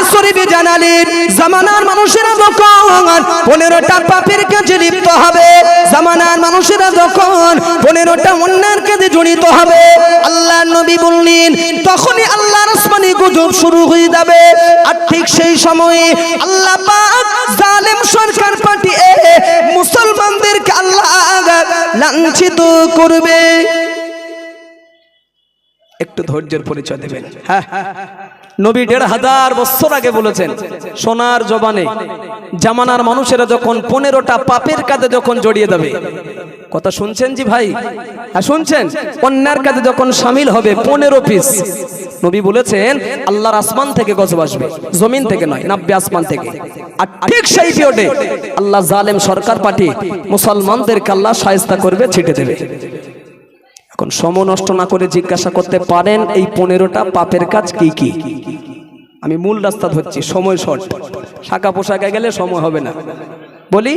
হাদিস শরীফে জানালেন জামানার মানুষেরা যখন 15টা পাপের কাজে লিপ্ত হবে, জামানার মানুষেরা যখন 15টা অন্যায়ের কাজে জড়িত হবে, আল্লাহর নবী বললেন তখনই আল্লাহর আসমানি গজব শুরু হয়ে যাবে। আর ঠিক সেই সময়ে আল্লাহ পাক জালেম সরকার পাঠিয়ে মুসলমানদেরকে আল্লাহ লাঞ্ছিত করবে। একটু ধৈর্যের পরিচয় দেবেন। হ্যাঁ, নবী 1500 বছর আগে বলেছেন সোনার জবানে জামানার মানুষেরা যখন 15টা পাপের কাজে যখন জড়িয়ে যাবে, কথা শুনছেন জি ভাই? হ্যাঁ শুনছেন? অন্যার কাজে যখন শামিল হবে 15 পিস, নবী বলেছেন আল্লাহর আসমান থেকে গজব আসবে, জমিন থেকে নয়, নাব্বে আসমান থেকে। আর ঠিক সেই পিরিয়ডে আল্লাহ জালেম সরকার পাঠিয়ে মুসলমানদেরকে আল্লাহ শায়েস্তা করবে, ছিটে দেবে। এখন সময় নষ্ট না করে জিজ্ঞাসা করতে পারেন এই 15টা পাপের কাজ কি কি? আমি মূল রাস্তা ধরছি, সময় শর্ট, শাখা পোশাকে গেলে সময় হবে না। বলি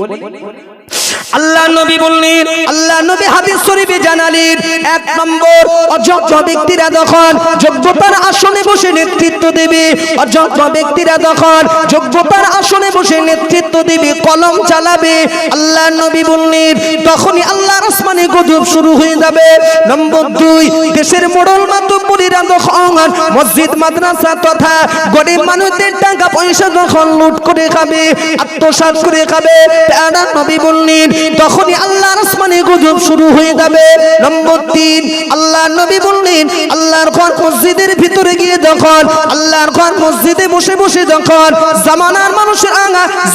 আল্লাহ নবী বললেন, আল্লাহ নবী হাদিস শরীফে জানালেন 1 নম্বর অযোগ্য ব্যক্তিরা যখন যোগ্যতার আসনে বসে নেতৃত্ব দেবে, অযোগ্য ব্যক্তিরা যখন যোগ্যতার আসনে বসে নেতৃত্ব দেবে, কলম চালাবে, আল্লাহ নবী বললেন তখনই আল্লাহর আসমানে গজব শুরু হয়ে যাবে। নম্বর 2 দেশের মোড়ল মাতব্বরীরা যখন মসজিদ মাদ্রাসা তথা গরিব মানুষদের টাকা পয়সা যখন লুট করে খাবে, আত্মসাৎ করে খাবে, প্যারা নবী বললেন তখনই আল্লাহর আসমানে গজব শুরু হয়ে যাবে। নম্বর 3 আল্লাহ নবী বললেন আল্লাহর ঘর মসজিদের ভিতরে গিয়ে যখন আল্লাহর ঘর মসজিদে বসে বসে যখন জামানার মানুষের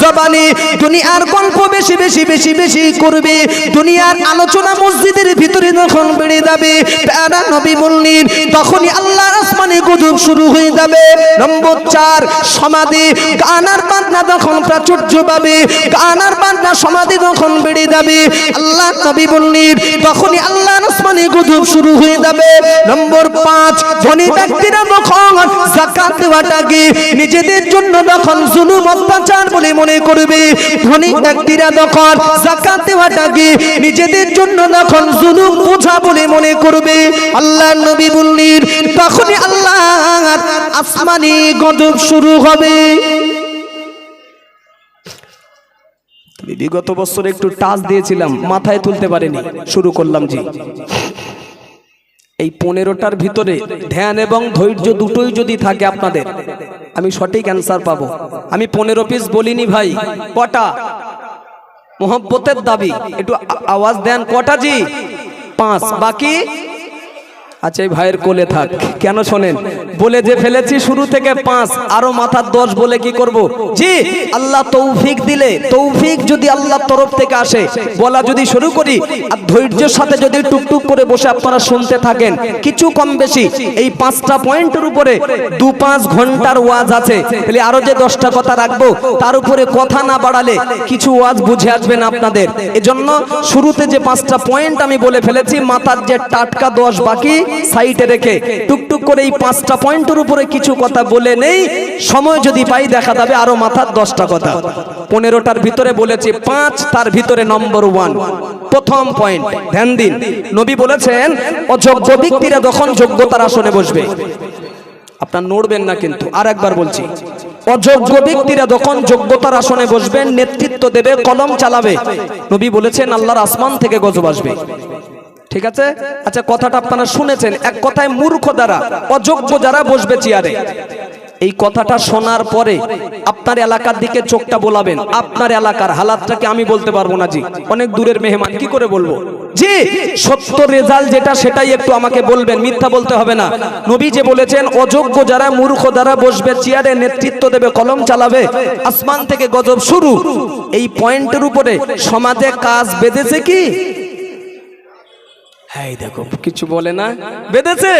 জবানে দুনিয়ার গল্প বেশি বেশি বেশি বেশি করবে, দুনিয়ার আলোচনা মসজিদের ভিতরে যখন বেড়ে যাবে, প্যারা নবী বললেন তখনই আল্লাহর আসমানে গজব শুরু হয়ে যাবে। নম্বর 4 সমাধি গানার বাজনা যখন প্রাচুর্য পাবে, গানার বাজনা সমাধি যখন বেড়ে যাবে, আল্লাহ নবী বললেন তখনই আল্লাহর আসমানে গজব শুরু হয়ে যাবে। নম্বর 5 ধনী ব্যক্তিরা যখন যাকাত দেওয়াটাকে নিজেদের জন্য যখন জুলুম অত্যাচার বলে মনে করবে, ধনী ব্যক্তিরা যখন যাকাত দেওয়াটাকে নিজেদের জন্য যখন জুলুম বোঝা বলে মনে করবে, আল্লাহ নবী বললেন তখনই আল্লাহর আসমানে গজব শুরু হবে। বিগত বছর একটু টাচ দিয়েছিলাম, মাথায় তুলতে পারিনি, শুরু করলাম জি। এই 15টার ভিতরে ধ্যান এবং ধৈর্য দুটোই যদি থাকে আপনাদের, আমি সঠিক অ্যান্সার পাবো। আমি 15 পিস বলিনি ভাই, কটা? মোহব্বতের দাবি, একটু আওয়াজ দেন, কটা জি? 5। বাকি আচ্ছা এই ভাইয়ের কোলে থাক, কেন শোনেন, বলে যে ফেলেছি শুরু থেকে 5, আরো মাথার 10 বলে কি করব জি? আল্লাহ তৌফিক দিলে, তৌফিক যদি আল্লাহর তরফ থেকে আসে, বলা যদি শুরু করি আর ধৈর্যের সাথে যদি টুকটুক করে বসে আপনারা শুনতে থাকেন, কিছু কম বেশি এই 5টা পয়েন্টের উপরে 2-5 ঘন্টার ওয়াজ আছে, তাহলে আরো যে 10টা কথা রাখবো তার উপরে কথা না বাড়ালে কিছু ওয়াজ বুঝে আসবে না আপনাদের। এজন্য শুরুতে যে 5টা পয়েন্ট আমি বলে ফেলেছি, মাথার যে টাটকা 10 বাকি সাইডে রেখে টুকটুক করে এই 5টা পয়েন্টের উপরে কিছু কথা বলে নেই, সময় যদি পাই দেখা যাবে আরো মাথার 10টা কথা। 15টার ভিতরে বলেছি 5, তার ভিতরে নম্বর 1 প্রথম পয়েন্ট, ধ্যান দিন। নবী বলেছেন অযোগ্য ব্যক্তিরা যখন যোগ্যতার আসনে বসবে, আপনার নড়বেন না কিন্তু, আর একবার বলছি, অযোগ্য ব্যক্তিরা যখন যোগ্যতার আসনে বসবেন, নেতৃত্ব দেবে, কলম চালাবে, নবী বলেছেন আল্লাহর আসমান থেকে গজব আসবে। ঠিক আছে? আচ্ছা কথাটা আপনারা শুনেছেন, এক কথায় মূর্খ দ্বারা, অযোগ্য যারা বসবে চেয়ারে। এই কথাটা শোনার পরে আপনার এলাকার দিকে চোখটা বোলাবেন, আপনার এলাকার হালাতটাকে আমি বলতে পারবো না জি, অনেক দূরের মেহমান, কি করে বলবো জি? সত্য রেজাল্ট যেটা সেটাই একটু আমাকে বলবেন, মিথ্যা বলতে হবে না। নবী যে বলেছেন অযোগ্য যারা, মূর্খ দ্বারা বসবে চেয়ারে, নেতৃত্ব দেবে, কলম চালাবে, আসমান থেকে গজব শুরু, এই পয়েন্টের উপরে সমাজে কাজ বেঁধেছে কি? হ্যাঁ দেখো কিছু বলে না, বেঁধেছে?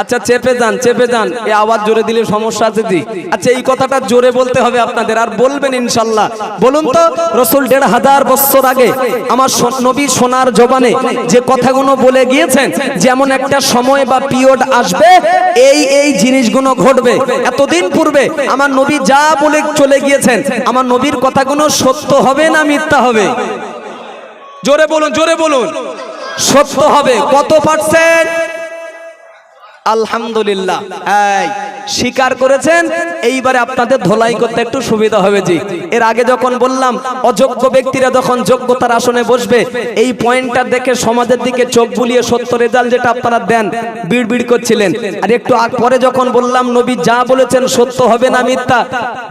আচ্ছা চেপে যান, চেপে যান, এই আওয়াজ জোরে দিলে সমস্যা আছে জি। আচ্ছা এই কথাটা জোরে বলতে হবে আপনাদের, আর বলবেন ইনশাল্লাহ। বলুন তো, রসুল 1500 বছর আগে আমার নবী সোনার জবানে যে কথাগুলো বলে গিয়েছেন, যেমন একটা সময় বা পিরিয়ড আসবে, এই এই জিনিসগুলো ঘটবে, এতদিন পূর্বে আমার নবী যা বলে চলে গিয়েছেন, আমার নবীর কথাগুলো সত্য হবে না মিথ্যা হবে? জোরে বলুন, জোরে বলুন। সত্য হবে। কত %? আলহামদুলিল্লাহ। স্বীকার করেছেন। এইবারে আপনাদের ধোলাই করতে একটু সুবিধা হবে জি। এর আগে যখন বললাম অযোগ্য ব্যক্তিরা যখন যোগ্যতার আসনে বসবে, এই পয়েন্টটা দেখে সমাজের দিকে চোখ বুলিয়ে সত্য রেজাল্ট যেটা আপনারা দেন বিড়বিড় করছিলেন। আর একটু পরে যখন বললাম নবী যা বলেছেন সত্য হবে না মিথ্যা,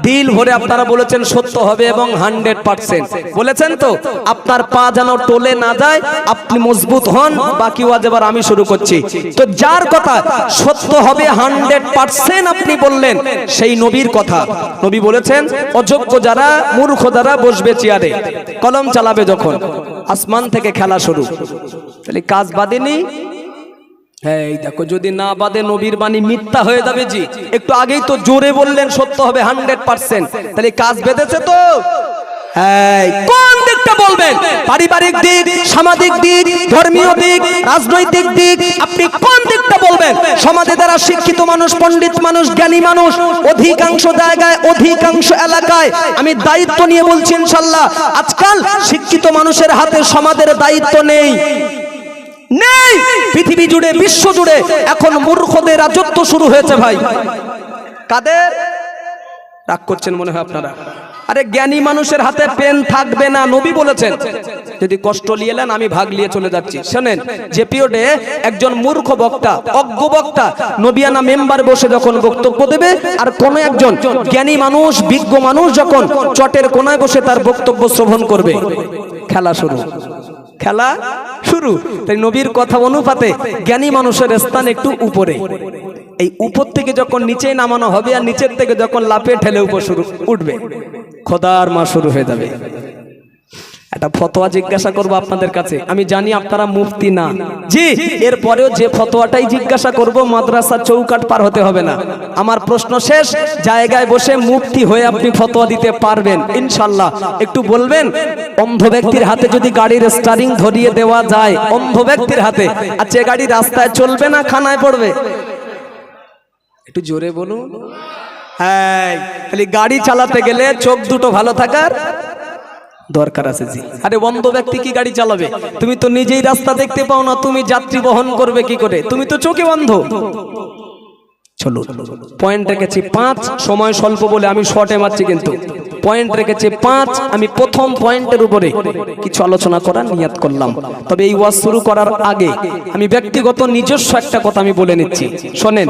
দিল ভরে আপনারা বলেছেন সত্য হবে এবং 100% বলেছেন। তো আপনার পা যেন টলে না যায়, আপনি মজবুত হন। বাকি ওয়াজ এবার আমি শুরু করছি। তো যার কথা সত্য হবে 100% আপনি বললেন, সেই নবীর কথা। নবী বলেছেন অযোগ্য যারা, মূর্খ যারা বসবে চেয়ারে, কলম চালাবে যখন, আসমান থেকে খেলা শুরু। তাহলে কাজ বাঁধেনি। হ্যাঁ এই দেখো, যদি না বাদে নবীর বাণী মিথ্যা হয়ে যাবে জি। একটু আগেই তো জোরে বললেন সত্য হবে 100%, তাহলে কাজ বেঁধেছে তো। কোন দিকটা বলবেন? পারিবারিক দিক, সামাজিক দিক, ধর্মীয় দিক, রাজনৈতিক দিক, আপনি কোন দিকটা বলবেন? সমাজে যারা শিক্ষিত মানুষ, পণ্ডিত মানুষ, জ্ঞানী মানুষ অধিকাংশ জায়গায়, অধিকাংশ এলাকায়, আমি দায়িত্ব নিয়ে বলছি ইনশাআল্লাহ, আজকাল শিক্ষিত মানুষের হাতে সমাজের দায়িত্ব নেই। পৃথিবী জুড়ে, বিশ্ব জুড়ে এখন মূর্খদের রাজত্ব শুরু হয়েছে ভাই। কাদের? রাগ করছেন মনে হয় আপনারা। আরে জ্ঞানী মানুষের হাতে পেন থাকবে না, নবী বলেছেন। যদি কষ্ট নিয়ে এলেন আমি ভাগ নিয়ে চলে যাচ্ছি। শোনেন, যে পিরিয়ডে একজন মূর্খ বক্তা, অজ্ঞ বক্তা নবিয়ানা মেম্বার বসে যখন বক্তব্য দেবে, আর কোন একজন জ্ঞানী মানুষ, বিজ্ঞ মানুষ যখন চটের কোনায় বসে তার বক্তব্য শ্রবণ করবে, খেলা শুরু। খেলা শুরু। তাই নবীর কথা অনুপাতে জ্ঞানী মানুষের স্থান একটু উপরে। এই উপর থেকে যখন নিচে নামানো হবে, আর নিচের থেকে যখন লাফে ঠেলে উপর শুরু উঠবে, খোদার মা শুরু হয়ে যাবে। একটা ফতোয়া জিজ্ঞাসা করবো আপনাদের কাছে। আমি জানি আপনারা মুফতি না জি, এরপরেও যে ফতোয়াটাই জিজ্ঞাসা করব, মাদ্রাসা চৌকাট পার হতে হবে না। আমার প্রশ্ন শেষ, জায়গায় বসে মুফতি হয়ে আপনি ফতোয়া দিতে পারবেন ইনশাল্লাহ। একটু বলবেন, অন্ধ ব্যক্তির হাতে যদি গাড়ির স্টারিং ধরিয়ে দেওয়া যায়, অন্ধ ব্যক্তির হাতে, আচ্ছা গাড়ি রাস্তায় চলবে না খানায় পড়বে? একটু জোরে বলুন। হ্যাঁ, খালি গাড়ি চালাতে গেলে চোখ দুটো ভালো থাকার দরকার আছে জি। আরে অন্ধ ব্যক্তি কি গাড়ি চালাবে? তুমি তো নিজেই রাস্তা দেখতে পাও না, তুমি যাত্রী বহন করবে কি করে? তুমি তো চোখে অন্ধ। চলো, পয়েন্ট রেখেছি 5, সময় স্বল্প বলে আমি শর্টে মারছি, কিন্তু পয়েন্ট রেখেছি 5। আমি প্রথম পয়েন্টের উপরে কিছু আলোচনা করার নিয়ত করলাম। তবে এই ওয়াজ শুরু করার আগে আমি ব্যক্তিগত নিজস্ব একটা কথা আমি বলে নিচ্ছি। শোনেন,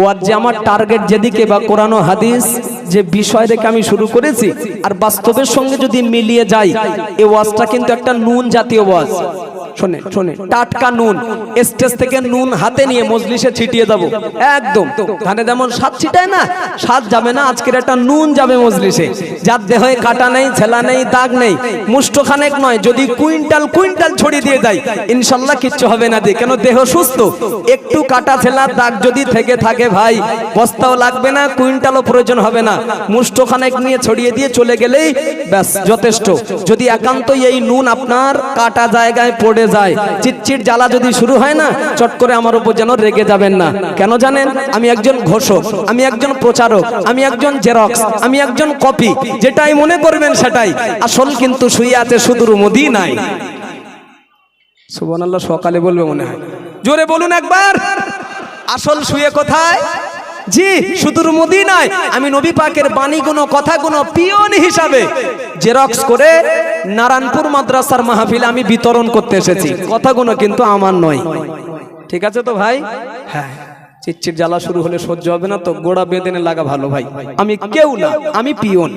ওয়াজ যে আমার টার্গেট যেদিকে, বা কোরআন ও হাদিস যে বিষয় রেখে আমি শুরু করেছি, আর বাস্তবের সঙ্গে যদি মিলিয়ে যাই, এই ওয়াজটা কিন্তু একটা নুন জাতীয় ওয়াজ। শোনে শোনে, টাটকা নুন, স্টেজ থেকে নুন হাতে নিয়ে মজলিসে ছিটিয়ে দেবো একদম। ধানে যেমন স্বাদ ছিটায় না, স্বাদ যাবে না, আজকের একটা নুন যাবে মজলিসে। যার দেহে কাটা নেই, ছেলা নেই, দাগ নেই, মুষ্টখানেক নয়, যদি কুইন্টাল কুইন্টাল ছড়িয়ে দিয়ে দেয় ইনশাল্লাহ কিচ্ছু হবে না। দিয়ে কেন, দেহ সুস্থ। একটু কাটা ছেলা দাগ যদি থেকে থাকে ভাই, বস্তাও লাগবে না, কুইন্টালও প্রয়োজন হবে না, মুষ্টখানেক নিয়ে ছড়িয়ে দিয়ে চলে গেলেই ব্যাস যথেষ্ট। যদি একান্তই এই নুন আপনার কাটা জায়গায় পড়ে যায়, চিটচিট জ্বালা যদি শুরু হয় না, চট করে আমার উপর যেন রেগে যাবেন না। কেন জানেন? আমি একজন ঘোষক, আমি একজন প্রচারক, আমি একজন জেরক্স, আমি একজন কপি। যেটাই মনে করবেন সেটাই আসল, কিন্তু শুয়ে আছে সুদূর মদিনায়। সুবহানাল্লাহ, সকালে বলবে মনে হয়, জোরে বলুন একবার। আসল শুয়ে কোথায়? জি, সুদূর মদিনায়। আমি নবী পাকের বাণীগুলো, কথাগুলো পিয়ন হিসাবে জেরক্স করে নারায়ণপুর মাদ্রাসার মাহফিলে আমি বিতরণ করতে এসেছি। কথাগুলো কিন্তু আমার নয়। ঠিক আছে তো ভাই? হ্যাঁ, চিটচিট জ্বালা শুরু হলে সহ্য হবে না তো গোড়া বেঁধে লাগা ভালো ভাই। আমি কেউ না, আমি পিয়ন।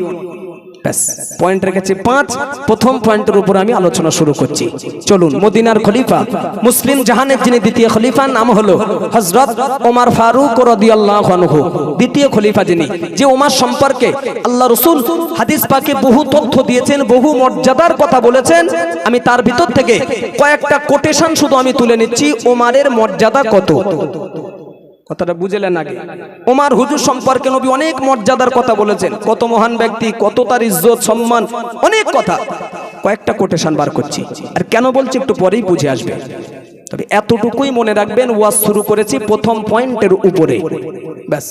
পয়েন্ট রেখেছি 5। প্রথম পয়েন্টের উপর আমি আলোচনা শুরু করছি। চলুন, মদিনার খলিফা, মুসলিম জাহানের যিনি দ্বিতীয় খলিফা, নাম হলো হযরত ওমর ফারুক রাদিয়াল্লাহু আনহু। দ্বিতীয় খলিফা যিনি, যে ওমর সম্পর্কে আল্লাহ রাসূল হাদিস পাকে বহু তথ্য দিয়েছেন, বহু মর্যাদার কথা বলেছেন। আমি তার ভিতর থেকে কয়েকটা কোটেশন শুধু আমি তুলে নিচ্ছি। ওমরের মর্যাদা কত, কথাটা বুঝলেন আগে। ওমর হুজুর সম্পর্কে নবী অনেক মর্যাদার কথা বলেছেন, কত মহান ব্যক্তি, কত তার ইজ্জত সম্মান, অনেক কথা। কয়েকটা কোটেশন বার করছি, আর কেন বলছি একটু পরেই বুঝে আসবে। তবে এতটুকুই মনে রাখবেন, ওয়াজ শুরু করেছি প্রথম পয়েন্টের উপরে, ব্যাস।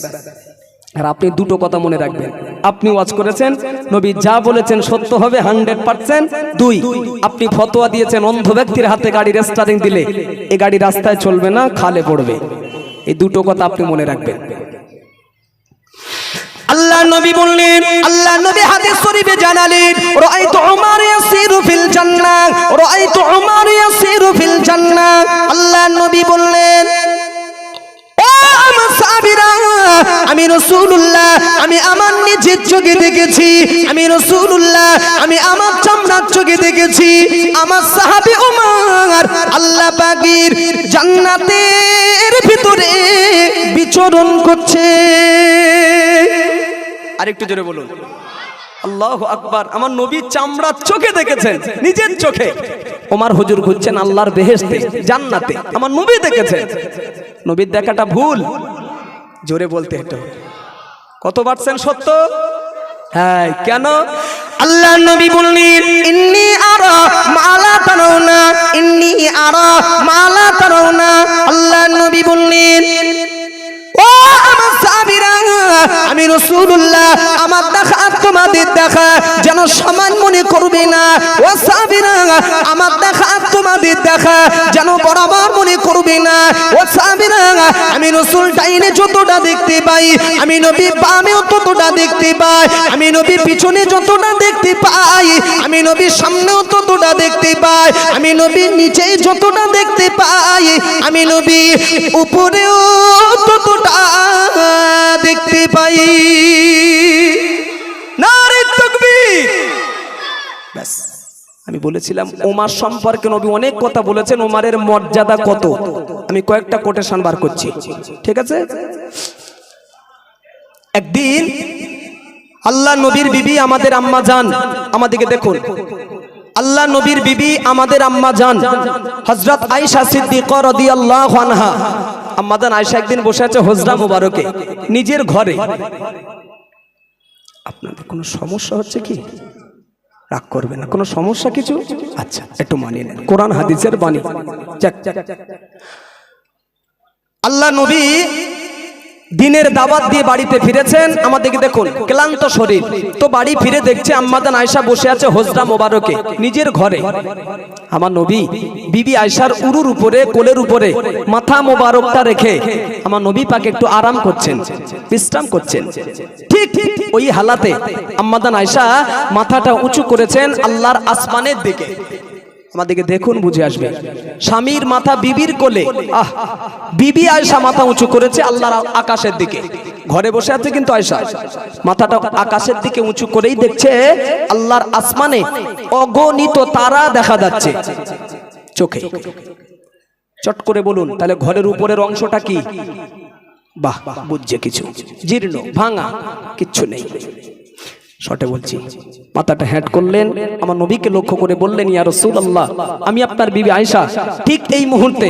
আর আপনি দুটো কথা মনে রাখবেন, আপনি ওয়াজ করেছেন, নবী যা বলেছেন সত্য হবে 100%। 2, আপনি ফতোয়া দিয়েছেন অন্ধ ব্যক্তির হাতে গাড়ির স্টারিং দিলে এই গাড়ি রাস্তায় চলবে না, খালে পড়বে। এই দুটো কথা আপনি মনে রাখবেন। আল্লাহ নবী বললেন, আল্লাহ নবী হাদিস শরীফে জানালেন, রাআইতু উমার ইয়াসিরু ফিল জান্নাহ, রাআইতু উমার ইয়াসিরু ফিল জান্নাহ। আল্লাহ নবী বললেন, ও আমার সাহাবীরা, আমি রাসূলুল্লাহ আমি আমার নিজের চোখে দেখেছি, আমি রাসূলুল্লাহ আমি আমার চামড়ার চোখে দেখেছি আমার সাহাবী উমর আল্লাহ পাকের জান্নাতের ভিতরে বিচরণ করছে। আরেকটু জোরে বলুন আল্লাহু আকবার। আমার নবী চামড়ার চোখে দেখেছেন, নিজের চোখে। ওমর হুজুর ঘুরছেন আল্লাহর বেহেশতে, জান্নাতে, আমার নবী দেখেছেন। নবীর দেখাটা ভুল? জোরে বলতে হতো। কত পারছেন্ট সত্য? হ্যাঁ, কেন? আল্লাহ নবী বললেন, ইন্নী আরা মা লা তারাউনা, ইন্নী আরা মা লা তারাউনা। আল্লাহ নবী বললেন, ও আমার সাহাবীরা, আমি রাসূলুল্লাহ আমার দেখা তোমাদের দেখা যেন সমান মনে করবে না। ও সাহাবীরা, আমার দেখা তোমাদের দেখা যেন বরাবর মনে করবে না। ও সাহাবীরা, আমি রাসূল ডাইনে যতটা দেখতে পাই, আমি নবী বামেও ততটা দেখতে পাই, আমি নবী পিছনে যতটা দেখতে পাই, আমি নবী সামনেও ততটা দেখতে পাই, আমি নবী নিচে যতটা দেখতে পাই, আমি নবী উপরেও ততটা দেখতে পাই। নারে তাকবীর। ব্যাস, আমি বলেছিলাম ওমর সম্পর্কে নবী অনেক কথা বলেছেন, ওমরের মর্যাদা কত। আমি কয়েকটা কোটেশন বার করছি, ঠিক আছে? একদিন আল্লাহ নবীর বিবি আমাদের আম্মা জান, আমাদেরকে দেখুন, আল্লাহ নবীর বিবি আমাদের আম্মা জান হযরত আয়েশা সিদ্দিকা রাদিয়াল্লাহু আনহা, আম্মা জান আয়েশা একদিন বসে আছে হুজরা মুবারকে নিজের ঘরে। আপনাদের কোনো সমস্যা হচ্ছে কি? রাগ করবে না, কোনো সমস্যা কিছু? আচ্ছা, একটু মানিয়ে নেন, কোরআন হাদিসের বাণী। আল্লাহ নবী দিনের দাওয়াত দিয়ে বাড়িতে ফিরেছেন, আমাদেরকে দেখুন ক্লান্ত শরীর, তো বাড়ি ফিরে দেখছে আম্মা জান আয়েশা বসে আছে হুজরা মোবারকে নিজের ঘরে। আমার নবী বিবি আয়েশার উরুর উপরে, কোলের উপরে মাথা মোবারকটা রেখে আমার নবী পাক একটু আরাম করছেন, বিশ্রাম করছেন। ঠিক ওই হালাতে আম্মা জান আয়েশা মাথাটা উঁচু করেছেন আল্লাহর আসমানের দিকে। আমাদেরকে দেখুন, বুঝে আসবে। স্বামীর মাথা বিবির কোলে, আহ, বিবি আয়েশা মাথা উঁচু করেছে আল্লাহর আকাশের দিকে, ঘরে বসে আছে কিন্তু আয়েশা মাথাটা আকাশের দিকে উঁচু করেই দেখছে আল্লাহর আসমানে অগণিত তারা দেখা যাচ্ছে চোখে। চট করে বলুন তাহলে ঘরের উপরের অংশটা কি? বাহ, বুঝছে কিছু, জীর্ণ ভাঙা কিচ্ছু নেই। শর্টে বলছি, মাথাটা হ্যাট করলেন, আমার নবীকে লক্ষ্য করে বললেন, ইয়া রাসূলুল্লাহ, আমি আপনার বিবি আয়েশা। ঠিক এই মুহূর্তে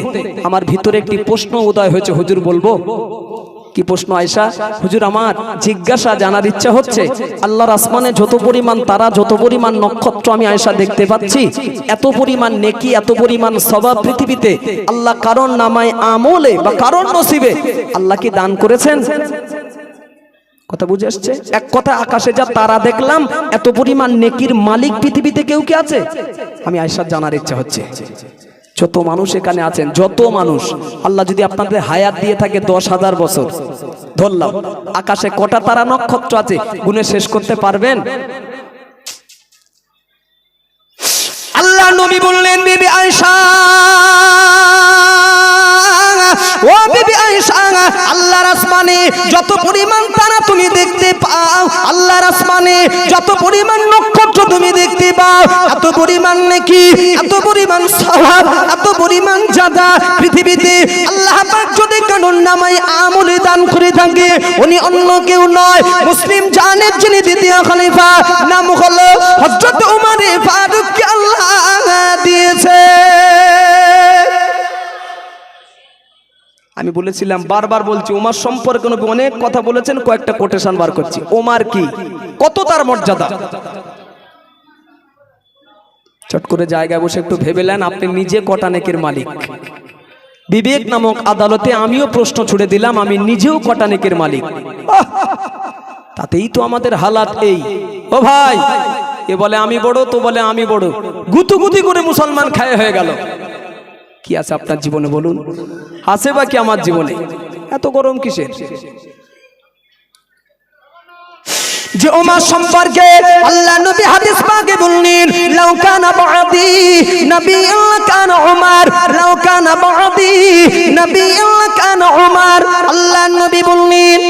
আমার ভিতরে একটি প্রশ্ন উদয় হয়েছে, হুজুর বলবো? কি প্রশ্ন আয়েশা? হুজুর আমার জিজ্ঞাসা জানার ইচ্ছা হচ্ছে, আল্লাহর আসমানে যত পরিমাণ তারা, যত পরিমাণ নক্ষত্র আমি আয়েশা দেখতে পাচ্ছি, এত পরিমাণ নেকি, এত পরিমাণ সওয়াব পৃথিবীতে আল্লাহ কারণ নামায় আমলে বা কারণ নসিবে আল্লাহ কি দান করেছেন? কথা বুঝে আসছে? এক কথা, আকাশে যা তারা দেখলাম, এত পরিমাণ নেকির মালিক পৃথিবীতে কেউ কি আছে? আমি আয়েশা জানার ইচ্ছা হচ্ছে। যত মানুষ এখানে আছেন, যত মানুষ, আল্লাহ যদি আপনাদের হায়াত দিয়ে থাকে 10,000 বছর ধরলাম, আকাশে কটা তারা নক্ষত্র আছে গুণে শেষ করতে পারবেন? আল্লাহ নবী বললেন, বিবি আয়েশা, ও বিবি আয়েশা, আল্লাহর আসমানে যত পরিমাণ তারা তুমি দেখতে পাও, আল্লাহর আসমানে যত পরিমাণ নক্ষত্র তুমি দেখতে পাও, এত পরিমাণ নেকি, এত পরিমাণ সওয়াব, এত পরিমাণ জাদা পৃথিবীতে আল্লাহ পাক যদি কারণ নামায় আমলে দান করে থাকে, উনি অন্য কেউ নয়, মুসলিম জানের যিনি দ্বিতীয় খলিফা, নাম হলো হযরত ওমর ফারুককে আল্লাহ দিয়েছে। আমি বলেছিলাম, বারবার বলছি, ওমর সম্পর্কে নবী অনেক কথা বলেছেন, কয়েকটা কোটেশন বার করছি। ওমর কি, কত তার মর্যাদা, চট করে জায়গায় বসে একটু ভেবে নেন, আপনি নিজে কটা নেকির মালিক। বিবেক নামক আদালতে আমিও প্রশ্ন ছুড়ে দিলাম, আমি নিজেও কটা নেকির মালিক। তাতেই তো আমাদের হালাত এই। ও ভাই, এ বলে আমি বড়, তো বলে আমি বড়, গুতুগুতি করে মুসলমান খায় হয়ে গেল। কি আছে আপনার জীবনে বলুন? আছে বা কি আমার জীবনে? এত গরম কিসের? যে ওমর সম্পর্কে আল্লাহ নবী হাদিস পাকে বললেন লাউ কানা বাদি নবিয়্যান কানা ওমর, লাউ কানা বাদি নবিয়্যান কানা ওমর। আল্লাহ নবী বললেন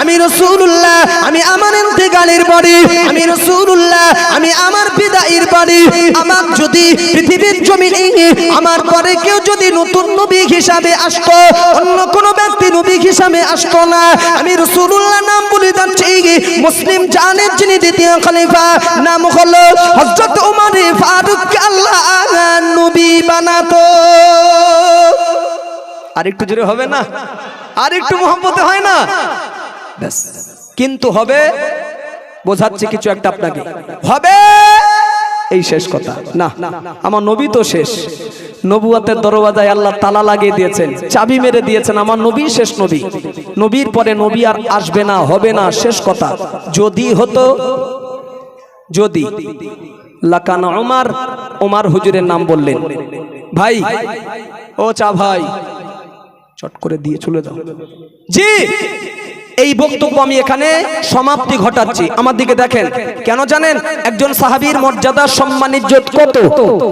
আমি রাসূলুল্লাহ, আমি আমার ইন্তেকালের বাড়ি, আমি রাসূলুল্লাহ, আমি আমার বিদায়ের বাড়ি, আমার যদি পৃথিবীর জমিনে আমার পরে কেউ যদি নতুন নবী হিসাবে আসতো, অন্য কোন ব্যক্তি নবী হিসাবে আসতো না, আমি রাসূলুল্লাহ নাম বলে যাচ্ছি। মুসলিম জানেন যিনি দ্বিতীয় খলিফা, নাম হলো হযরত ওমর ফারুক, আল্লাহ নবী বানাতো। আরেকটু জোরে হবে না? আর একটু মোহাম্মতে হয় না? ব্যাস। কিন্তু হবে, বোঝাচ্ছে কিছু একটা আপনাকে, হবে এই শেষ কথা না, আমার নবী তো শেষ। নবুয়তের দরওয়াজায় আল্লাহ তালা লাগিয়ে দিয়েছেন, চাবি মেরে দিয়েছেন, আমার নবী শেষ নবী। নবীর পরে নবী আর আসবে না, হবে না, শেষ কথা। যদি হতো, যদি লাকানা ওমর, ওমর হুজুরের নাম বললেন। ভাই ও চা ভাই, চট করে দিয়ে চলে যাও। জি, এই বক্তব্য আমি এখানে সমাপ্তি ঘটাচ্ছি। আমার দিকে দেখেন, কেন জানেন? একজন সাহাবীর মর্যাদা, সম্মান, ইজ্জত কত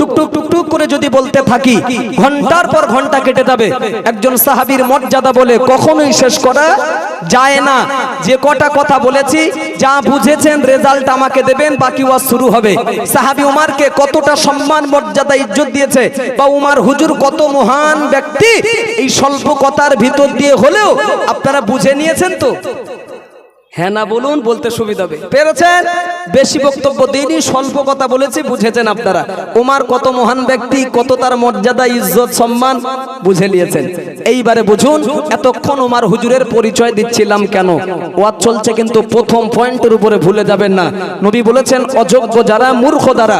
টুকটুক টুকটুক করে যদি বলতে থাকি ঘন্টার পর ঘন্টা কেটে যাবে। একজন সাহাবীর মর্যাদা বলে কখনোই শেষ করা যায় না। যে কটা কথা বলেছি, যা বুঝেছেন রেজাল্ট আমাকে দেবেন, বাকি ওয়াজ শুরু হবে। সাহাবী উমরকে কতটা সম্মান, মর্যাদা, ইজ্জত দিয়েছে, বা উমর হুজুর কত মহান ব্যক্তি, এই স্বল্প কথার ভিতর দিয়ে হলেও আপনারা বুঝে নিয়েছেন তো? হ্যাঁ না বলুন, বলতে সুবিধা হবে। পেরেছেন? বেশি বক্তব্য দিইনি, স্বল্প কথা বলেছি, বুঝেছেন আপনারা। ওমর কত মহান ব্যক্তি, কত তার মর্যাদা, ইজ্জত, সম্মান বুঝে নিয়েছেন। এইবারে বুঝুন, এতক্ষণ ওমর হুজুরের পরিচয় দিচ্ছিলাম কেন? ওয়াজ চলছে কিন্তু প্রথম পয়েন্টের উপরে ভুলে যাবেন না। নবী বলেছেন অযোগ্য যারা, মূর্খ যারা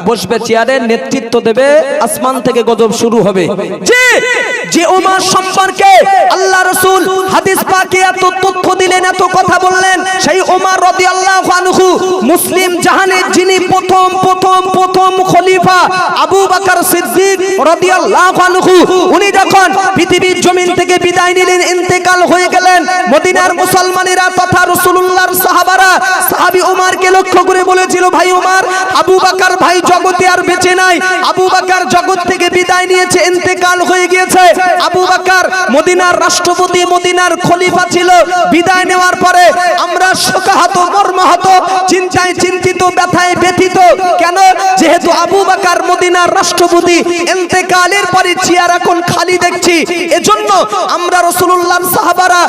বসবে চেয়ারে, নেতৃত্ব দেবে, আসমান থেকে গজব শুরু হবে। যে ওমর সম্পর্কে আল্লাহ রাসূল হাদিস পাকে এত তথ্য দিলেন, এত কথা বললেন, সেই ওমর রাদিয়াল্লাহু আনহু মুসলিম জাহানের যিনি প্রথম খলিফা আবু বকর সিদ্দিক রাদিয়াল্লাহু আনহু, উনি যখন পৃথিবীর জমিন থেকে বিদায় নিলেন, ইন্তেকাল হয়ে গেলেন, মদিনার মুসলমানেরা তথা রাসূলুল্লাহর সাহাবারা সাহাবী ওমরকে লক্ষ্য করে বলেছিল, ভাই ওমর, আবু বকর ভাই জগতে আর বেঁচে নাই, আবু বকর জগৎ থেকে বিদায় নিয়েছে, ইন্তেকাল হয়ে গিয়েছে। আবু বকর মদিনার রাষ্ট্রপতি, মদিনার খলিফা ছিল। বিদায় নেওয়ার পরে আমরা শোকাহত, মর্মাহত, চিন্তায় চিন্তিত, ব্যথায় ব্যথিত। কেন? যেহেতু আবু বকর মদিনার রাষ্ট্রপতি, ইন্তেকালের পরে চেয়ার এখন খালি দেখছি। এজন্য আমরা রাসূলুল্লাহর সাহাবারা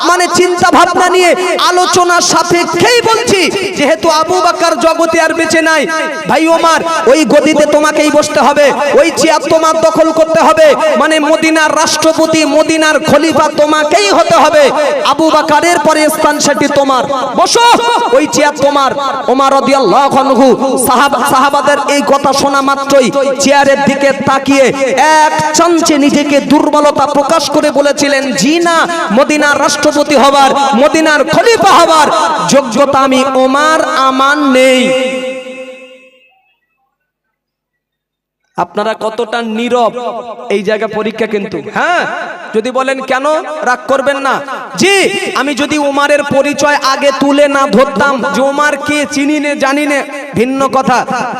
মানে চিন্তা ভাবনা নিয়ে আলোচনা সাপেক্ষেই বলছি, যেহেতু আবু বকর জগতে আর বেঁচে নাই, ভাই ওমর ওই গদিতে তোমাকেই বসতে হবে, ওই চেয়ার তোমার দখল করতে হবে, মানে মদিনার রাষ্ট্রপতি, মদিনার খলিফা তোমাকেই হতে হবে। আবু বকরের পরে স্থান সেটি তোমার, বসো, ওই চেয়ার তোমার। ওমর রাদিয়াল্লাহু আনহু সাহাবাদের এই কথা শোনা মাত্রই চেয়ারের দিকে তাকিয়ে এক চান্সে নিজেকে দুর্বলতা প্রকাশ করে বলেছিলেন, জি না, মদিনার রাষ্ট্রপতি হবার, মদিনার খলিফা হবার যোগ্যতা আমি ওমর আমার নেই। আপনারা কতটা নীরব এই জায়গা পরীক্ষা কিন্তু। হ্যাঁ, যদি বলেন কেন, রাগ করবেন না। জি, আমি যদি ওমরের পরিচয় আগে তুলে না ধরতাম, যে ওমর কে চিনি নে জানি নে ভিন্ন কথা,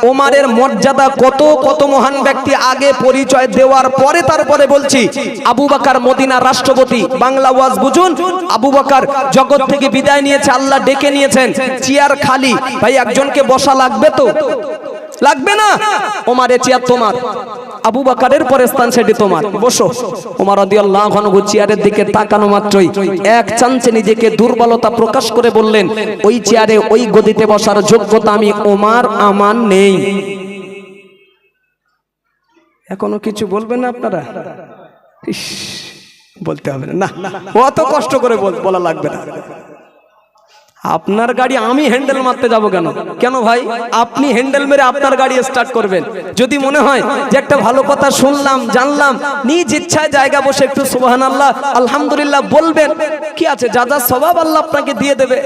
ওমরের মর্যাদা কত, কত মহান ব্যক্তি আগে পরিচয় দেওয়ার পরে তারপরে বলছি। আবু বকর মদিনার রাষ্ট্রপতি, বাংলা ওয়াজ বুঝুন, আবু বকর জগৎ থেকে বিদায় নিয়েছে, আল্লাহ ডেকে নিয়েছেন, চেয়ার খালি, ভাই একজনকে বসা লাগবে তো, লাগবে না? ওমরের চেয়ার তোমার, আবু বকরের পরে স্থান সেটি তোমার, বসো। ওমর রাদিয়াল্লাহু আনহু চেয়ারের দিকে তাকানো মাত্রই এক চান্সে নিজেকে দুর্বলতা প্রকাশ করে বললেন, ওই চেয়ারে, ওই গদিতে বসার যোগ্যতা আমি ওমর আমার নেই। এখনো কিছু বলবেন না আপনারা? বলতে হবে না, অত কষ্ট করে বলা লাগবে না। আপনার গাড়ি আমি হ্যান্ডেল মারতে যাব কেন? কেন ভাই, আপনি হ্যান্ডেল মেরে আপনার গাড়ি স্টার্ট করবেন। যদি মনে হয় যে একটা ভালো কথা শুনলাম, জানলাম, নিজ ইচ্ছায় জায়গা বসে একটু সুবহানাল্লাহ, আলহামদুলিল্লাহ বলবেন, কি আছে, যা যা সওয়াব আল্লাহ আপনাকে দিয়ে দেবে।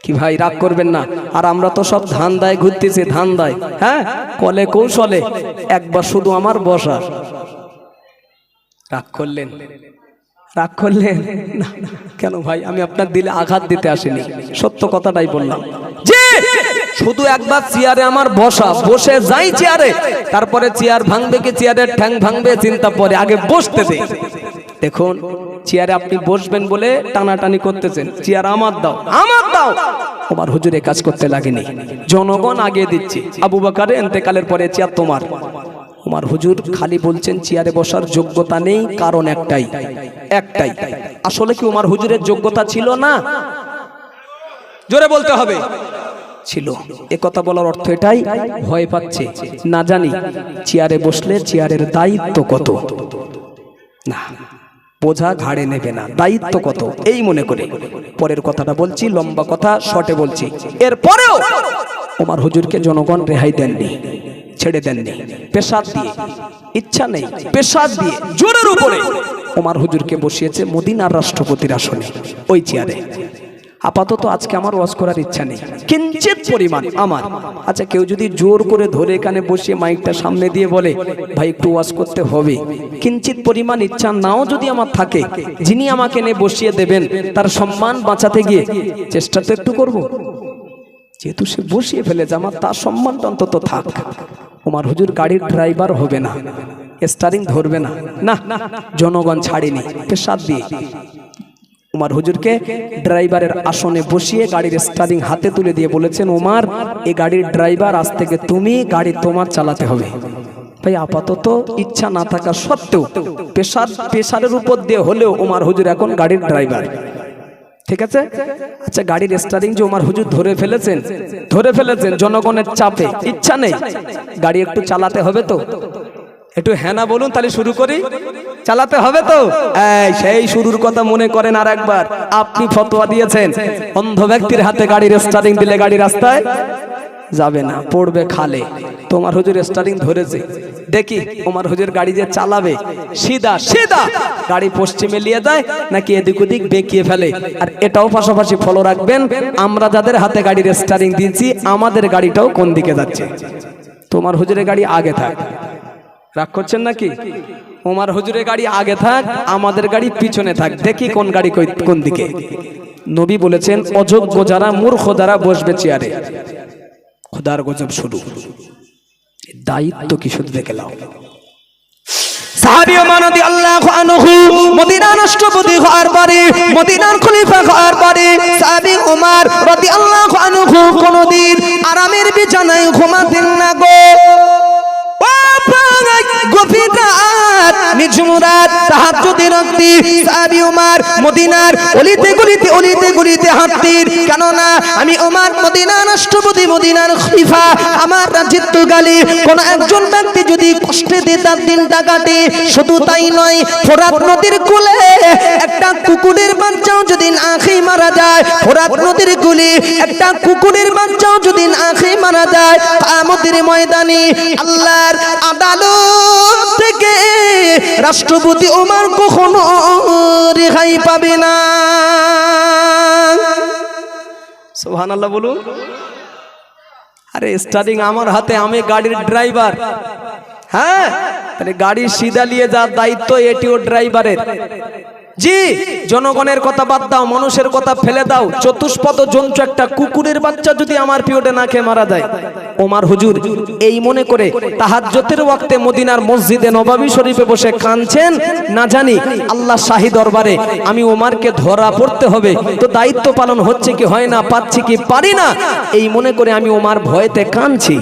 কি ভাই, রাগ করবেন না। আর আমরা তো সব ধান্দায় ঘুরতেছি, ধান্দায়, হ্যাঁ, কলে কৌশলে, একবার শুধু আমার বসা। রাগ করলেন? রাগ করলেন না? কেন ভাই, আমি আপনার দিলে আঘাত দিতে আসিনি, সত্য কথাটাই বললাম। যে শুধু একবার চেয়ারে আমার বসা, বসে যাই চেয়ারে, তারপরে চেয়ার ভাঙবে কি চেয়ারের ঠ্যাং ভাঙবে চিন্তা পরে, আগে বসতে দে। দেখুন, চেয়ারে আপনি বসবেন বলে টানাটানি করতেছেন, চেয়ার আমার দাও আমার দাও। ওমর হুজুর কাজ করতে লাগেনি, জনগণ আগে দিচ্ছে। আবু বকরের ইন্তেকালের পরে চেয়ার তোমার। ওমর হুজুর খালি বলছেন চেয়ারে বসার যোগ্যতা নেই, কারণ একটাই। আসলে কি ওমর হুজুরের যোগ্যতা ছিল না? জোরে বলতে হবে, ছিল। এ কথা বলার অর্থ এটাই, ভয় পাচ্ছে না জানি চেয়ারে বসলে চেয়ারের দায়িত্ব কত, না বোঝা ঘাড়ে নেবে না, দায়িত্ব কত, এই মনে করে পরের কথাটা বলছি, লম্বা কথা শর্টে বলছি। এরপরেও ওমর হুজুরকে জনগণ রেহাই দেননি, ছেড়ে দেননি। পেশাদ দিয়ে, ইচ্ছা নেই, পেশাদ দিয়ে জোরের উপরে ওমর হুজুরকে বসিয়েছে মদিনার রাষ্ট্রপতির আসনে, ওই চেয়ারে। আপাতত আজকে আমার ওয়াজ করার ইচ্ছা নেই, কিঞ্চিত পরিমাণ আমার। আচ্ছা, কেউ যদি জোর করে ধরে এখানে বসিয়ে মাইকটা সামনে দিয়ে বলে ভাই একটু ওয়াজ করতে হবে, কিঞ্চিত পরিমাণ ইচ্ছা নাও যদি আমার থাকে, যিনি আমাকে নিয়ে বসিয়ে দেবেন তার সম্মান বাঁচাতে গিয়ে চেষ্টা তো একটু করব। যেহেতু সে বসিয়ে ফেলেছে, আমার তার সম্মানটা অন্তত থাক। ওমর হুজুর গাড়ির ড্রাইভার হবে না, স্টারিং ধরবে না, না জনগণ ছাড়েনি, পেশাদ দিয়ে ওমর হুজুরকে ড্রাইভারের আসনে বসিয়ে গাড়ির স্টারিং হাতে তুলে দিয়ে বলেছেন, ওমর এই গাড়ির ড্রাইভার, আজ থেকে তুমি, গাড়ি তোমার চালাতে হবে। ভাই আপাতত ইচ্ছা না থাকা সত্ত্বেও পেশারের উপর দিয়ে হলেও ওমর হুজুর এখন গাড়ির ড্রাইভার, ঠিক আছে। আচ্ছা, গাড়ির স্টারিং যে ওমর হুজুর ধরে ফেলেছেন জনগণের চাপে, ইচ্ছা নেই, গাড়ি একটু চালাতে হবে তো, একটু হ্যাঁ না বলুন, তাহলে শুরু করি। চালাতে হবে তো, সেই শুরুর কথা মনে করেন। আর একবার আপনি ফতোয়া দিয়েছেন অন্ধ ব্যক্তির হাতে গাড়ির স্টারিং দিলে গাড়ি রাস্তায় যাবে না, পড়বে খালে। তোমার হুজুর স্টারিং ধরেছে, দেখি ওমর হুজুর গাড়ি যে চালাবে সিধা সিধা গাড়ি পশ্চিমে নিয়ে যায় নাকি এদিক ওদিক বেঁকিয়ে ফেলে। আর এটাও পাশাপাশি ফলো রাখবেন, আমরা যাদের হাতে গাড়ির স্টারিং দিয়েছি আমাদের গাড়িটাও কোন দিকে যাচ্ছে। তোমার হুজুরের গাড়ি আগে থাক, রাগ করছেন নাকি? ওমর হুজুরের গাড়ি আগে থাক, আমাদের গাড়ি পিছনে থাক, দেখি কোন গাড়ি কোন দিকে। নবী বলেছেন অযোগ্য যারা, মূর্খ যারা বসবে চেয়ারে, খোদার গজব শুরু। দায়িত্ব কি শুধু দেখে নাও। সাহাবী ওমর রাদিয়াল্লাহু আনহু মদিনার রাষ্ট্রপতি হওয়ার পরে, মদিনার খলিফা হওয়ার পরে সাহাবী ওমর রাদিয়াল্লাহু আনহু কোনদিন আরামের বিছানায় ঘুমাতেন না গো। গভীর রাত, নিঝুম রাত, তাহাজ্জুদের রাতে সাহাবী ওমর মদিনার অলিতে গলিতে হাঁটতেন। কেননা আমি ওমর মদিনার রাষ্ট্রপতি, মদিনার খলিফা, আমার রাজত্ব গালে কোন একজন ব্যক্তি যদি কষ্টে দিয়ে তার দিনটা কাটে, শুধু তাই নয়, ফোরাত নদীর কোলে একটা কুকুরের বাচ্চাও যদি না খেয়ে মারা যায়, ফোরাত নদীর কোলে একটা কুকুরের বাচ্চাও যদি না খেয়ে মারা যায়, কিয়ামতের ময়দানে আল্লাহর আদালত থেকে রাষ্ট্রপতি ওমর কখনো রেহাই পাবে না। সুবহানাল্লাহ বলুন। আরে স্টারিং আমার হাতে, আমি গাড়ির ড্রাইভার। হ্যাঁ, তাহলে গাড়ি সিধা নিয়ে যাওয়ার দায়িত্ব এটিও ড্রাইভারের। জি, জনগণের কথা বাদ দাও, মানুষের কথা ফেলে দাও। চতুষ্পদ জন্তু একটা কুকুরের বাচ্চা যদি আমার পিওটে না খেয়ে মারা যায়, ওমর হুজুর এই মনে করে তাহাজ্জুদের ওয়াক্তে মদিনার মসজিদে নববী শরীফে বসে কাঁদছেন, না জানি আল্লাহ শাহী দরবারে আমি ওমরকে ধরা পড়তে হবে, তো দায়িত্ব পালন হচ্ছে কি হয় না, পাচ্ছি কি পারি না, এই মনে করে আমি ওমর ভয়েতে কাঁদছি।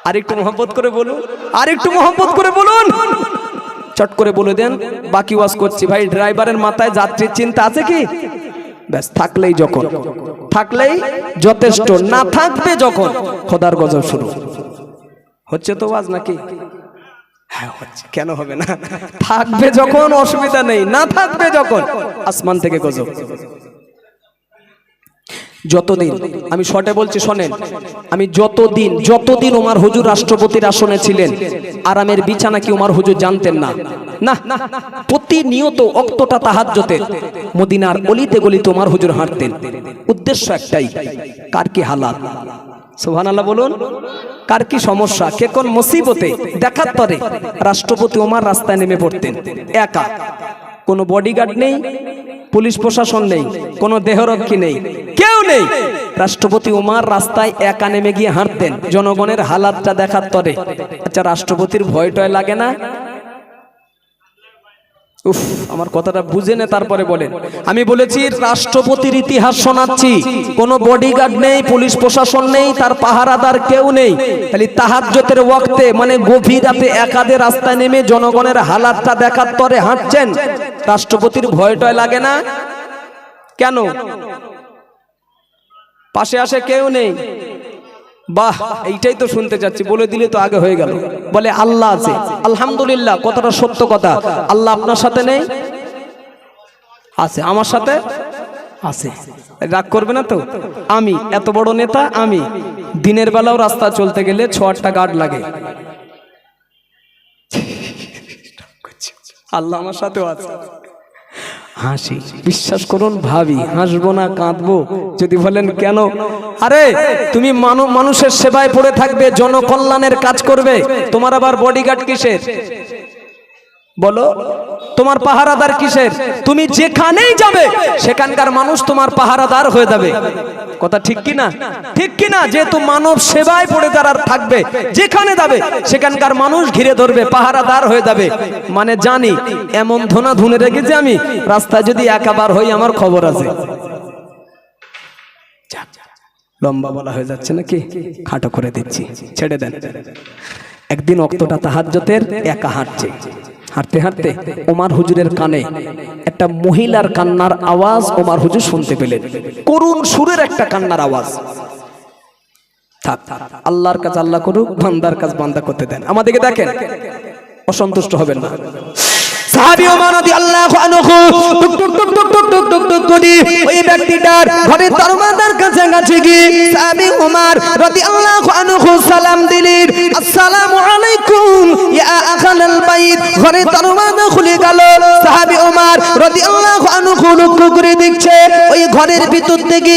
আরেকটু মহব্বত করে বলুন, আরেকটু মহব্বত করে বলুন। চট করে বলে দেন, বাকি ওয়াজ করছি। ভাই ড্রাইভারের মাথায় যাত্রীর চিন্তা আছে কি? ব্যাস, থাকলেই যখন, থাকলেই যথেষ্ট, না থাকবে যখন খোদার গজব শুরু হচ্ছে। তো ওয়াজ নাকি? হ্যাঁ হচ্ছে, কেন হবে না? থাকবে যখন অসুবিধা নেই, না থাকবে যখন আসমান থেকে গজব। যতদিন, আমি শর্টে বলছি শোনেন, আমি যতদিন ওমর হুজুর রাষ্ট্রপতির আসনে ছিলেন, আরামের বিছানা কি ওমর হুজুর জানতেন না? না, প্রতিনিয়ত ওয়াক্তটা তাহাজ্জুদের মদিনার অলিতে গলিতে ওমর হুজুর হাঁটতেন। উদ্দেশ্য একটাই, কার কি হালাত, সুবহানাল্লাহ বলুন, কার কি সমস্যা, কে কোন মুসিবতে দেখার পরে রাষ্ট্রপতি ওমর রাস্তায় নেমে পড়তেন একা। কোনো বডিগার্ড নেই, পুলিশ প্রশাসন নেই, কোনো দেহরক্ষী নেই, কেউ নেই। রাষ্ট্রপতি উমার রাস্তায় একা নেমে গিয়ে হাঁটতেন জনগণের হালাতটা দেখার তরে। আচ্ছা, রাষ্ট্রপতির ভয় টয় লাগে না? উফ, আমার কথাটা বুঝে নে তারপরে বলেন। আমি বলেছি রাষ্ট্রপতির ইতিহাস শোনাচ্ছি, কোনো বডিগার্ড নেই, পুলিশ প্রশাসন নেই, তার পাহারাদার কেউ নেই। খালি তাহাজ্জুদের ওয়াক্তে মানে গভীর রাতে একাদে রাস্তায় নেমে জনগণের হালাতটা দেখার তরে হাঁটছেন। রাষ্ট্রপতির ভয়টাই লাগে না কেন? পাশে আসে কেউ নেই। বাহ, এইটাই তো শুনতে চাচ্ছি, বলে দিলে তো আগে হয়ে গেল। বলে আল্লাহ আছে, আলহামদুলিল্লাহ, কথাটা সত্য কথা। আল্লাহ আপনার সাথে নেই? আছে, আমার সাথে আছে। রাগ করবে না তো? আমি এত বড় নেতা, আমি দিনের বেলাও রাস্তা চলতে গেলে 6-8টা গার্ড লাগে। আল্লাহ আমার সাথেও আছে। হাসি, বিশ্বাস করুন ভাবি, হাসবো না কাঁদবো? যদি বলেন কেন? আরে তুমি মানুষের সেবায় পড়ে থাকবে, জনকল্যাণের কাজ করবে, তোমার আবার বডিগার্ড কিসের? বলো, তোমার পাহারাদার কিসের? তুমি যেখানেই যাবে সেখানকার মানুষ তোমার পাহারাদার হয়ে যাবে। কথা ঠিক কি না? ঠিক কি না? যেহেতু মানব সেবায় পড়ে যারা থাকবে, যেখানে যাবে সেখানকার মানুষ ঘিরে ধরবে, পাহারাদার হয়ে যাবে। মানে জানি এমন ধোনা ধুনে রেখেছি আমি, রাস্তায় যদি একাবার হই আমার খবর আছে। লম্বা বলা হয়ে যাচ্ছে নাকি? খাটো করে দিচ্ছি, ছেড়ে দেন। একদিন ওয়াক্তটা তাহাজ্জুদের, একা হাঁটছে। হাঁটতে হাঁটতে ওমর হুজুরের কানে একটা মহিলার কান্নার আওয়াজ ওমর হুজুর শুনতে পেলেন। করুণ সুরের একটা কান্নার আওয়াজ। থাক, আল্লাহর কাজ আল্লাহ করুক, বান্দার কাজ বান্দা করতে দেন। আমাদেরকে দেখেন, অসন্তুষ্ট হবেন না। সাহাবী ওমর রাদিয়াল্লাহু আনহু টুক টুক টুক টুক টুক টুক টুক টুক করে ওই ব্যক্তিটার ঘরের দরজার কাছে কাছে গিয়ে সাহাবী ওমর রাদিয়াল্লাহু আনহু সালাম দিলেন, আসসালামু আলাইকুম ইয়া আখালাল বাইত। ঘরের দরজা খুলে গেল। সাহাবী ওমর রাদিয়াল্লাহু আনহু লক্ষ্য করে দেখছে ওই ঘরের ভিতর থেকে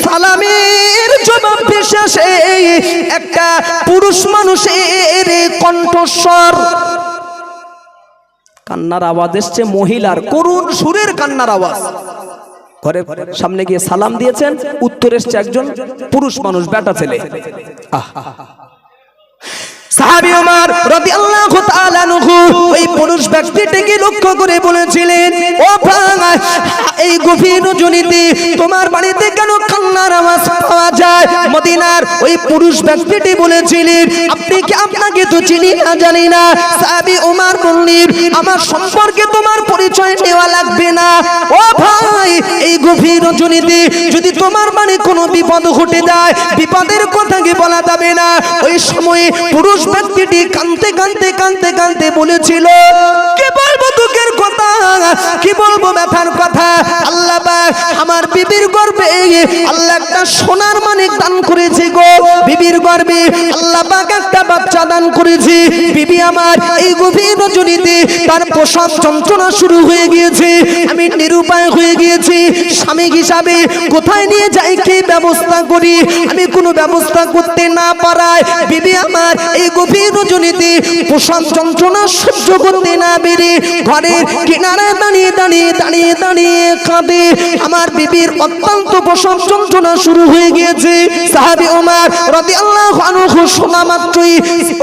সালামের জবাব ভেসে আসে একটা পুরুষ মানুষের কণ্ঠস্বর। কান্নার আওয়াজ এসছে মহিলার, করুণ সুরের কান্নার আওয়াজ। ঘরের সামনে গিয়ে সালাম দিয়েছেন, উত্তর এসছে একজন পুরুষ মানুষ, বেটা ছেলে। সাহাবী ওমর রাদিয়াল্লাহু তাআলা আনহু ওই পুরুষ ব্যক্তিটিকে লক্ষ্য করে বলেছিলেন, ও ভাই, এই গভীর রজনীতে তোমার বাড়িতে কেন কান্নার আওয়াজ পাওয়া যায়? মদিনার ওই পুরুষ ব্যক্তিটি বলেছিলেন, আপনি কি, আপনাকে তো চিনি না জানি না। সাহাবী ওমর বললেন, আমার সম্পর্কে তোমার পরিচয় নেওয়া লাগবে না। ও ভাই, এই গভীর রজনীতে যদি তোমার মানে কোনো বিপদ ঘটে যায়, বিপদের কথা কি বলা যাবে না। ওই সময়ে পুরুষ ব্যক্তিটি কাঁদতে কাঁদতে কাঁদতে কাঁদতে বলেছিল, কি বলবো দুঃখের কথা, কি বলবো ব্যথার কথা। আল্লাহ পাক আমার বিবির গর্ভে আল্লাহ একটা সোনার মানিক দান করেছে গো। বিবির গর্ভে আল্লাহ পাক একটা বাচ্চা দান করেছে। বিবি আমার এই গভীর রজনীতে তার প্রসব যন্ত্রণা শুরু হয়ে গিয়েছে। আমি নিরুপায় হয়ে গিয়েছি। স্বামী হিসাবে কোথায় নিয়ে যাই, কি ব্যবস্থা করি? আমি কোনো ব্যবস্থা করতে না পারায় বিবি আমার এই গভীর রজনীতে প্রসব যন্ত্রণা সহ্য করতে না পেরে ঘরের কিনারে দাঁড়িয়ে দাঁড়িয়ে দাঁড়িয়ে দাঁড়িয়ে কাঁদে। আমার বিবির অত্যন্ত প্রসব যন্ত্রণা শুরু হয়ে গিয়েছে। সাহাবী ওমর রাদিয়াল্লাহু আনহু শোনা মাত্রই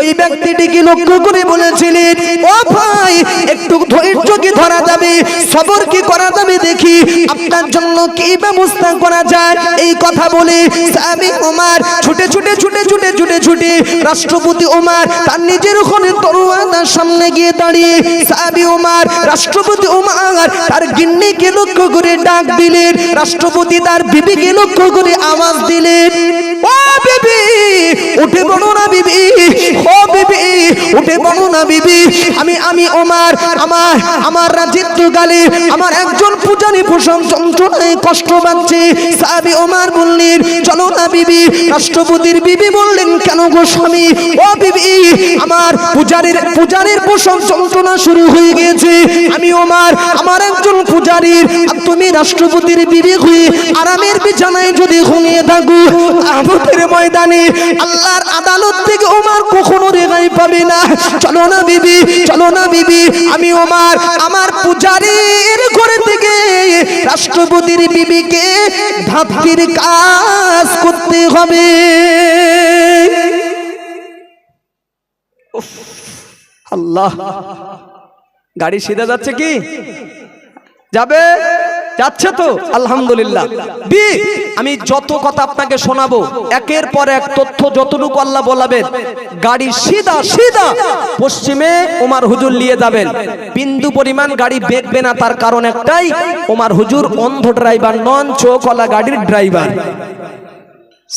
ওই ব্যক্তিটিকে লক্ষ্য করে বলেছিলেন, ও ভাই, একটু ধৈর্য কি ধরা যাবে, সবর কি করা যাবে, দেখি আপনার জন্য কি ব্যবস্থা করা যায়। এই কথা বলে সাহাবী ওমর ছুটে ছুটে ছুটে ছুটে ছুটে ছুটে রাষ্ট্রপতি ওমর তার নিজের ওখানে দরওয়াজার সামনে গিয়ে দাঁড়িয়ে সাহাবী ওমর রাষ্ট্রপতি ওমর তার গিন্নিকে লক্ষ্য করে ডাক দিলেন। রাষ্ট্রপতি তার বিবিকে লক্ষ্য করে আওয়াজ দিলেন, ও বিবি, উঠে বলো না বিবি, ও বিবি, উঠে বলো না বিবি। আমি ওমর আমার রাজত্বকালে আমার একজন পূজারি পোষণ যন্ত্রণায় কষ্ট পাচ্ছে। সাহাবী ওমর বললেন চলো না বিবি। রাষ্ট্রপতির বিবি বললেন কেন গো স্বামী? ও বিবি, আমার পূজারির পোষণ যন্ত্রণা শুরু হয়ে গেছে। আমি ওমর, আমার একজন পূজারীর, আর তুমি রাষ্ট্রপতির বিবি হয়ে আরামের বিছানায় যদি ঘুমিয়ে থাকো, কিয়ামতের ময়দানে আল্লাহর আদালত থেকে ওমর কখনো রেহাই পাবে না। চলো না বিবি, চলো না বিবি। আমি ওমর আমার পূজারীর ঘরে থেকে রাষ্ট্রপতির বিবিকে ধাপ্পির কাজ করতে হবে। আল্লাহ, গাড়ি সিধা যাচ্ছে কি? যাবে, যাচ্ছে তো আলহামদুলিল্লাহ। আমি যত কথা আপনাকে শোনাবো একের পর এক তথ্য যতটুকু আল্লাহ বলাবেন, গাড়ি সিধা সিধা পশ্চিমে ওমর হুজুর নিয়ে যাবেন। বিন্দু পরিমাণ গাড়ি বেঁকবে না, তার কারণ একটাই, ওমর হুজুর অন্ধ ড্রাইভার নন, চোখওয়ালা গাড়ির ড্রাইভার।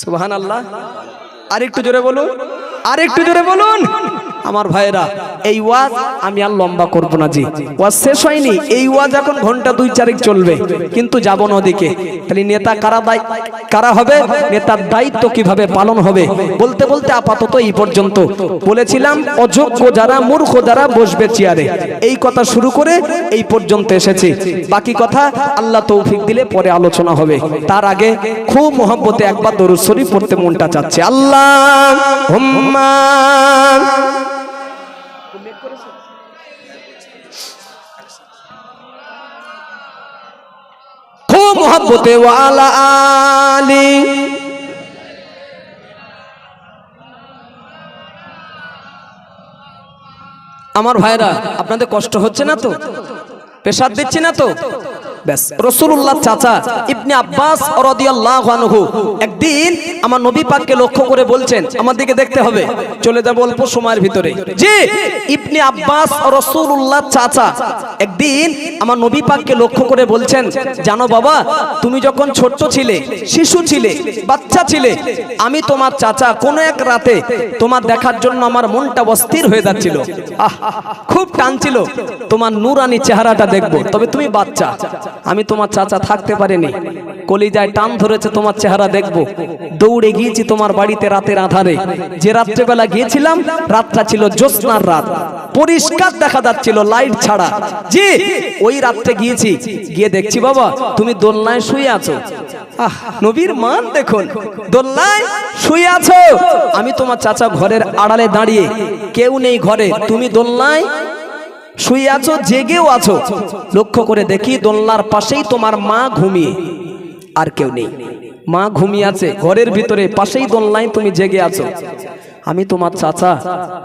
সুবহানাল্লাহ। আরেকটু জোরে বলুন, আরেকটু জোরে বলুন। আমার ভাইরা, এই ওয়াজ আমি আর লম্বা করব না জি, ওয়াজ শেষ হয়নি। এই ওয়াজ এখন ঘন্টা 2-4 চলবে, কিন্তু যাব না ওদিকে। তাহলে নেতা কারা হবে, নেতার দায়িত্ব কিভাবে পালন হবে বলতে বলতে আপাতত এই পর্যন্ত বলেছিলাম। অযোগ্য যারা, মূর্খ যারা বসবে চেয়ারে, এই কথা শুরু করে এই পর্যন্ত এসেছি। বাকি কথা আল্লাহ তৌফিক দিলে পরে আলোচনা হবে। তার আগে খুব মহব্বতে একবার দরুদ শরীফ পড়তে মনটা চাচ্ছে। আল্লাহুম্মা খুব মহব্বতে ওয়ালা আলি। আমার ভাইরা, আপনাদের কষ্ট হচ্ছে না তো? পেশাব দিচ্ছি না তো? ব্যাস। রাসূলুল্লাহ চাচা ইবনে আব্বাস রাদিয়াল্লাহু আনহু একদিন আমার নবী পাককে লক্ষ্য করে বলছেন, আমার দিকে দেখতে হবে, চলে যাব অল্প সময়ের ভিতরে। জি, ইবনে আব্বাস রাসূলুল্লাহ চাচা একদিন আমার নবী পাককে লক্ষ্য করে বলছেন, জানো বাবা, তুমি যখন ছোট্ট ছিলে, শিশু ছিলে, বাচ্চা ছিলে, আমি তোমার চাচা কোন এক রাতে তোমার দেখার জন্য আমার মনটা অস্থির হয়ে যাচ্ছিল। খুব টানছিল তোমার নূরানি চেহারাটা দেখবো, তবে তুমি বাচ্চা। আমি তোমার চাচা থাকতে পারিনি, কলিজায় টান ধরেছে তোমার চেহারা দেখবো। দৌড়ে গিয়েছি তোমার বাড়িতে রাতের আধারে। যে রাত্রেবেলা গিয়েছিলাম, রাতটা ছিল জ্যোৎস্নার রাত, পরিষ্কার দেখা যাচ্ছিল, লাইট ছাড়া। জি, ওই রাত্রে গিয়েছি, গিয়ে দেখছি বাবা তুমি দোলনায় শুয়ে আছো। নবীর মান দেখুন, দোলনায় শুয়ে আছো। আমি তোমার চাচা ঘরের আড়ালে দাঁড়িয়ে, কেউ নেই ঘরে, তুমি দোলনায় শুয়ে আছো, জেগেও আছো। লক্ষ্য করে দেখি দোলনার পাশেই তোমার মা ঘুমিয়ে, আর কেউ নেই। মা ঘুমিয়ে আছে ঘরের ভিতরে, পাশেই দোলনায় তুমি জেগে আছো। আমি তোমার চাচা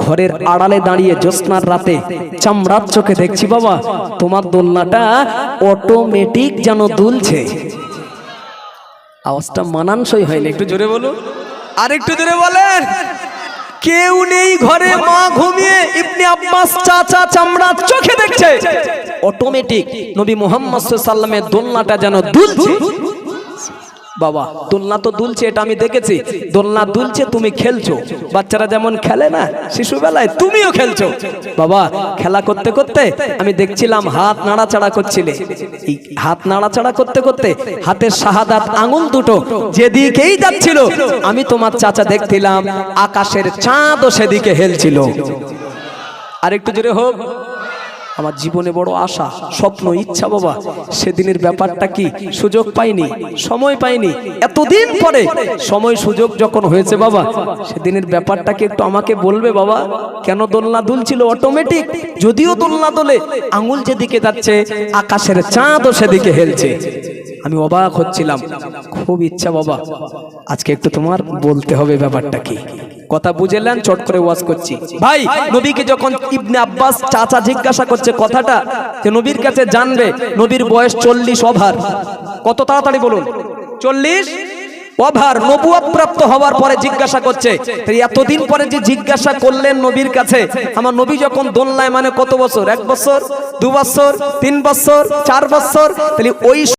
ঘরের আড়ালে দাঁড়িয়ে জ্যোৎস্নার রাতে চামড়ার চোখে দেখছি বাবা তোমার দোলনাটা অটোমেটিক যেন দুলছে। আওয়াজটা মানানসই হয়নি, একটু জোরে বলুন, আর একটু জোরে বলেন। কেউ নেই ঘরে, মা ঘুমিয়ে, ইবনে আব্বাস চাচা চামড়ার চোখে দেখছে অটোমেটিক নবী মুহাম্মদ সাল্লাল্লাহু আলাইহি ওয়াসাল্লামের দোলনাটা যেন দুলছে। বাবা দোলনা তো দুলছে, এটা আমি দেখেছি। দোলনা দুলছে, তুমি খেলছো, বাচ্চারা যেমন খেলে না শিশুবেলায়, তুমিও খেলছো। বাবা খেলা করতে করতে আমি দেখছিলাম হাত নাড়াচাড়া করছিলে। এই হাত নাড়াচাড়া করতে করতে হাতের শাহাদাত আঙুল দুটো যেদিকেই যাচ্ছিল, আমি তোমার চাচা দেখছিলাম আকাশের চাঁদও সেদিকে হেলছিল। আর একটু জোরে হোক। আমার জীবনে বড় আশা, স্বপ্ন, ইচ্ছা বাবা, সেদিনের ব্যাপারটা কি, সুযোগ পাইনি, সময় পাইনি। এতদিন পরে সময় সুযোগ যখন হয়েছে বাবা, সেদিনের ব্যাপারটা কি একটু আমাকে বলবে বাবা? কেন দোলনা দুলছিল অটোমেটিক? যদিও দোলনা দোলে, আঙুল যেদিকে যাচ্ছে আকাশের চাঁদও সেদিকে হেলছে। আমি অবাক হচ্ছিলাম, খুব ইচ্ছা বাবা আজকে একটু তোমার বলতে হবে ব্যাপারটা কি। কথা বুঝলেন? চট করে ওয়াজ করছি। ভাই নবীকে যখন ইবনে আব্বাস চাচা জিজ্ঞাসা করছে কথাটা, যে নবীর কাছে জানবে, নবীর বয়স 40 ওভার। কত তাড়াতাড়ি বলুন? 40 ওভার। নবুয়ত প্রাপ্ত হওয়ার পরে জিজ্ঞাসা করছে। এতদিন পরে যে জিজ্ঞাসা করলেন নবীর কাছে, আমার নবী যখন দোলনায়, মানে কত বছর? 1 বছর, 2 বছর, 3 বছর, 4 বছর। তাহলে ওই